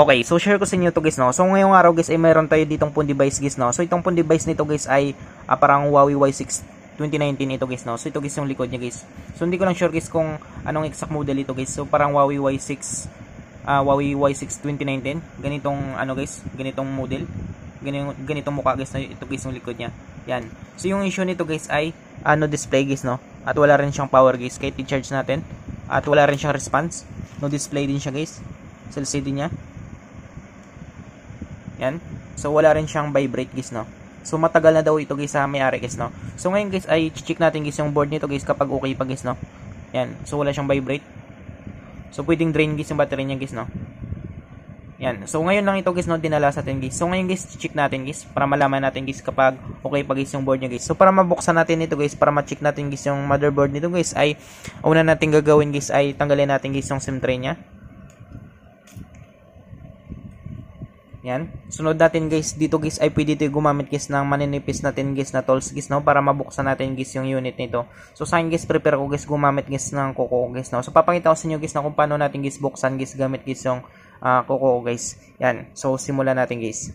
Okay, so share ko sa inyo to guys, no. So ngayong araw guys ay mayroon tayo ditong phone device guys, no. So itong phone device nito guys ay parang Huawei Y6 2019 ito guys, no. So ito guys yung likod niya guys. So hindi ko lang sure guys kung anong exact model ito guys. So parang Huawei Y6 2019. Ganitong ano guys, ganitong model. Ganitong mukha guys, na ito guys yung likod niya. Yan. So yung issue nito guys ay no display guys, no. At wala rin siyang power guys kahit i-charge natin. At wala rin siyang response. No display din siya guys. Sa LCD niya. Yan. So wala rin siyang vibrate guys, no. So matagal na daw ito guys sa may-ari guys, no. So ngayon guys ay check natin guys yung board nito guys kapag okay pa guys, no. Yan. So wala siyang vibrate. So pwedeng drain guys yung battery niya guys, no. Yan. So ngayon lang ito guys, no, dinala sa atin guys. So ngayon guys check natin guys para malaman natin guys kapag okay pa guys yung board niya guys. So para mabuksan natin ito guys, para ma-check natin guys yung motherboard nito guys ay una natin gagawin guys ay tanggalin natin guys yung SIM tray niya. Yan. Sunod natin guys, dito guys ay pwede tayo gumamit guys ng maninipis natin guys na tools guys, no, para mabuksan natin guys yung unit nito. So sa akin guys, prepare ko guys gumamit guys ng kuko guys, no. So papakita ko sa inyo guys na kung paano natin guys buksan guys gamit guys yung kuko guys. Yan. So simulan natin guys.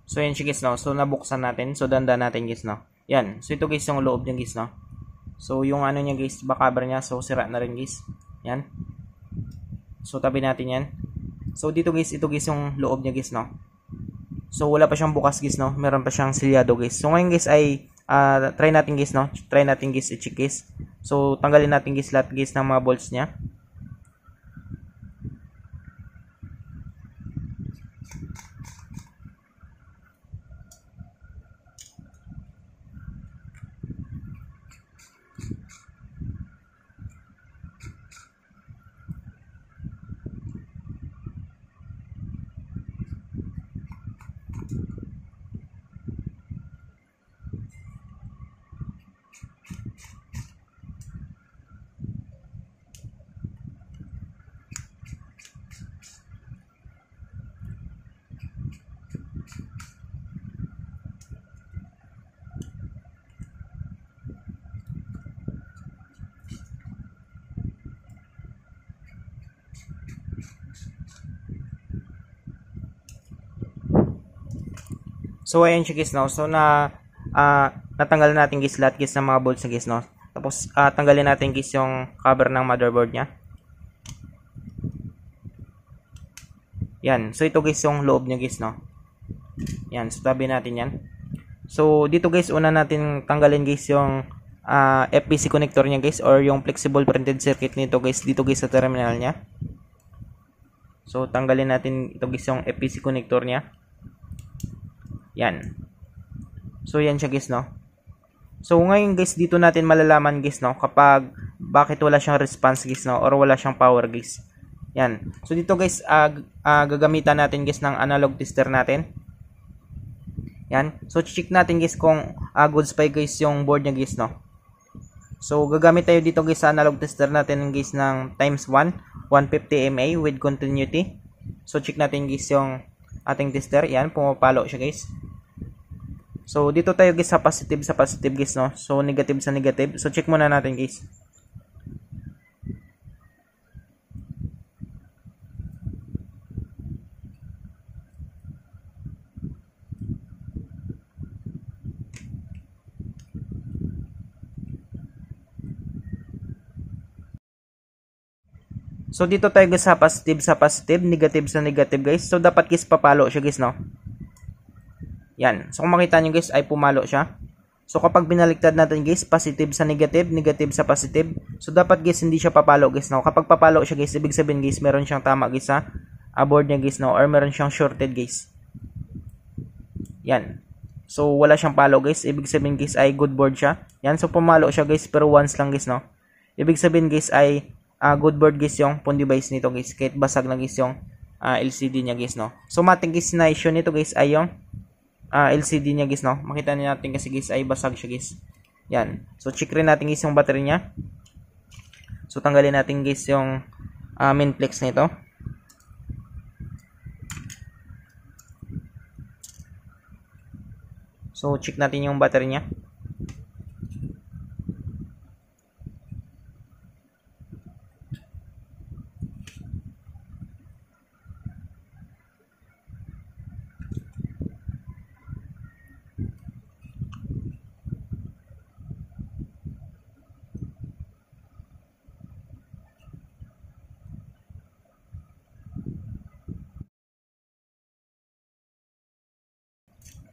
So yan siya guys, no. So nabuksan natin. So dandan natin guys, no. Yan. So ito guys yung loob niya guys, no. So yung ano niya guys, cover niya, so sira na rin guys. Yan. So tabi natin yan. So dito guys, ito guys yung loob niya guys, no. So wala pa siyang bukas guys, no. Meron pa siyang silyado guys. So ngayon guys ay try natin guys, no. Try natin guys i-check guys. So tanggalin natin guys lahat guys ng mga bolts niya. So ayan siya guys, no. So natanggal natin guys lahat guys ng mga bolts na guys, no. Tapos tanggalin natin guys yung cover ng motherboard niya. Yan. So ito guys yung loob niya guys, no. Yan. So tabi natin yan. So dito guys una natin tanggalin guys yung FPC connector niya guys or yung flexible printed circuit nito guys dito guys sa terminal niya. So tanggalin natin ito guys yung FPC connector niya. Yan. So yan siya guys, no. So ngayon guys dito natin malalaman guys, no, kapag bakit wala siyang response guys, no, or wala siyang power guys. Yan. So dito guys gagamitan natin guys ng analog tester natin. Yan. So check natin guys kung goods pa guys yung board niya guys, no. So gagamit tayo dito guys sa analog tester natin guys ng times 1 150 mA with continuity. So check natin guys yung ating tester. Yan, pumapalo siya guys. So dito tayo guys sa positive guys, no. So negative sa negative. So check muna natin guys. So dito tayo guys sa positive, negative sa negative guys. So dapat guys papalo siya guys, no. Yan. So kung makita nyo guys ay pumalo siya. So kapag binaliktad natin guys, positive sa negative, negative sa positive. So dapat guys hindi siya papalo guys, no. Kapag papalo siya guys, ibig sabihin guys meron siyang tama guys sa board niya guys, no, or meron siyang shorted guys. Yan. So wala siyang palo guys, ibig sabihin guys ay good board siya. Yan. So pumalo siya guys pero once lang guys, no. Ibig sabihin guys ay good board guys yung phone device nito guys, kahit basag lang guys yung LCD niya guys, no. So matik guys na issue nito guys ay yung LCD niya guys, no. Makita niyo natin kasi guys ay basag siya guys. Yan. So check rin natin guys yung battery niya. So tanggalin natin guys yung main flex nito. So check natin yung battery niya.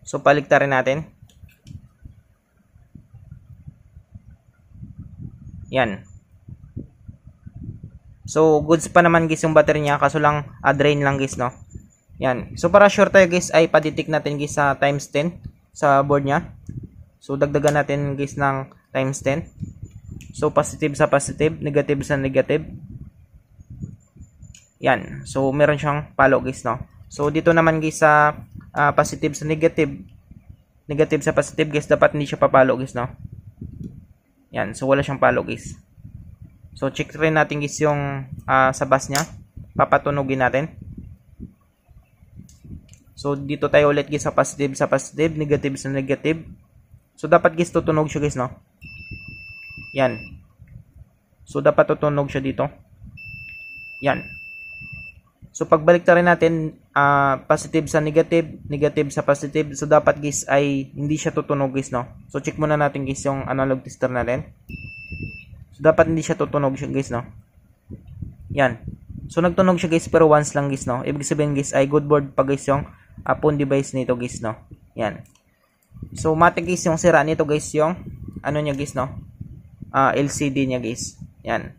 So paligtarin natin. Yan. So goods pa naman guys yung battery niya, kaso lang drain lang guys, no. Yan. So para sure tayo guys ay paditik natin guys sa times 10 sa board niya. So dagdagan natin guys ng times 10. So positive sa positive, negative sa negative. Yan. So meron siyang palo guys, no. So dito naman guys sa positive sa negative, negative sa positive guys, dapat hindi siya papalo guys, no. Yan. So wala siyang palo guys. So check rin natin guys yung sa bus niya. Papatunogin natin. So dito tayo ulit guys sa positive, negative sa negative. So dapat guys tutunog siya guys, no. Yan. So dapat tutunog siya dito. Yan. So pagbalik rin natin positive sa negative, negative sa positive. So dapat guys ay hindi siya tutunog guys, no. So check muna natin guys yung analog tester natin. So dapat hindi siya tutunog siya guys, no. Yan. So nagtunog siya guys pero once lang guys, no. Ibig sabihin guys ay good board pa guys yung phone device nito guys, no. Yan. So matik guys yung sira nito guys yung ano niya guys, no. LCD niya guys. Yan.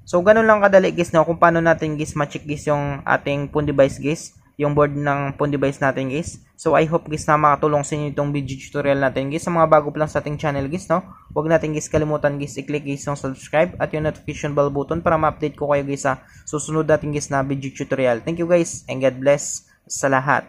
So ganun lang kadali guys, no, kung paano natin guys ma-check guys yung ating phone device guys, yung board ng phone device natin guys. So I hope guys na makatulong sa inyo itong video tutorial natin guys. Sa mga bago pa lang sa ating channel guys, no, huwag natin guys kalimutan guys i-click guys yung subscribe at yung notification bell button para ma-update ko kayo guys sa susunod natin guys na video tutorial. Thank you guys and God bless sa lahat.